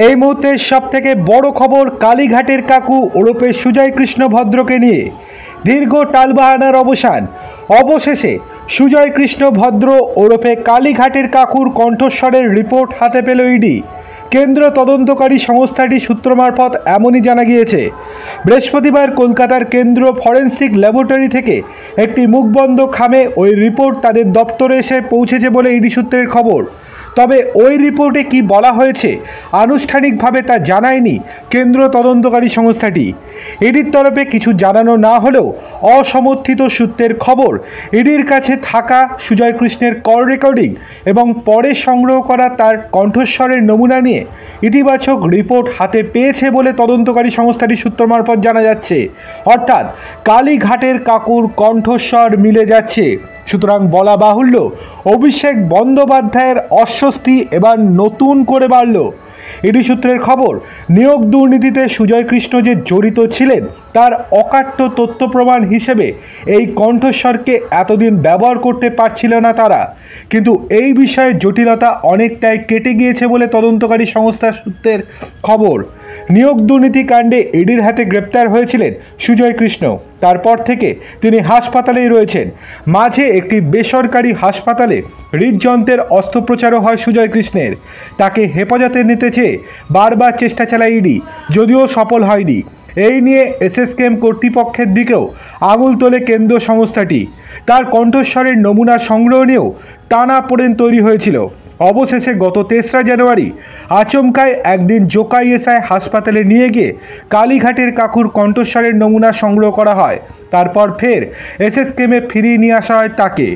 এই মুহূর্তে সবথেকে বড় খবর কালীঘাটের কাকু ওরফে সুজয় কৃষ্ণ ভদ্রকে নিয়ে দীর্ঘ টালবাহানার অবসান। অবশেষে সুজয় কৃষ্ণ ভদ্র ওরফে কালীঘাটের কাকুর কণ্ঠস্বরের রিপোর্ট হাতে পেল ইডি। কেন্দ্র তদন্তকারী সংস্থাটি সূত্র মারফত এমনই জানা গিয়েছে। বৃহস্পতিবার কলকাতার কেন্দ্র ফরেন্সিক ল্যাবরেটরি থেকে একটি মুখবন্ধ খামে ওই রিপোর্ট তাদের দপ্তরে এসে পৌঁছেছে বলে ইডি সূত্রের খবর। তবে ওই রিপোর্টে কি বলা হয়েছে আনুষ্ঠানিকভাবে তা জানায়নি কেন্দ্র তদন্তকারী সংস্থাটি। ইডির তরফে কিছু জানানো না হলেও অসমর্থিত সূত্রের খবর ইডির কাছে থাকা সুজয় কৃষ্ণের কল রেকর্ডিং এবং পরে সংগ্রহ করা তার কণ্ঠস্বরের নমুনা নিয়ে ইতিবাচক রিপোর্ট হাতে পেয়েছে বলে তদন্তকারী সংস্থাটি সূত্র মারফত জানা যাচ্ছে। অর্থাৎ কালীঘাটের কাকুর কণ্ঠস্বর মিলে যাচ্ছে। সুতরাং বলা বাহুল্য, অভিষেক বন্দ্যোপাধ্যায়ের অস্বস্তি এবার নতুন করে বাড়ল। ইডি সূত্রের খবর, নিয়োগ দুর্নীতিতে সুজয় কৃষ্ণ যে জড়িত ছিলেন তার অকাট্য তথ্য প্রমাণ হিসেবে এই কণ্ঠস্বরকে এতদিন ব্যবহার করতে পারছিল না তারা। কিন্তু এই বিষয়ে জটিলতা অনেকটাই কেটে গিয়েছে বলে তদন্তকারী সংস্থা সূত্রের খবর। নিয়োগ দুর্নীতি কাণ্ডে ইডির হাতে গ্রেপ্তার হয়েছিলেন সুজয় কৃষ্ণ। তারপর থেকে তিনি হাসপাতালেই রয়েছেন। মাঝে একটি বেসরকারি হাসপাতালে হৃদযন্ত্রের অস্ত্রোপচারও হয় সুজয় কৃষ্ণের। তাকে হেফাজতে নিতে চেয়ে বারবার চেষ্টা চালায় ইডি, যদিও সফল হয়নি। এই নিয়ে এসএসকেএম কর্তৃপক্ষের দিকেও আঙুল তোলে কেন্দ্রীয় সংস্থাটি। তার কণ্ঠস্বরের নমুনা সংগ্রহ নিয়েও টানাপোড়েন তৈরি হয়েছিল। অবশেষে গত 3রা জানুয়ারি আচমকায় একদিন জোকাই এসআই হাসপাতালে নিয়ে গিয়ে কালীঘাটের কাকুর কণ্ঠস্বরের নমুনা সংগ্রহ করা হয়। তারপর ফের এসএসকেএমে ফিরিয়ে নিয়ে আসা হয় তাকে।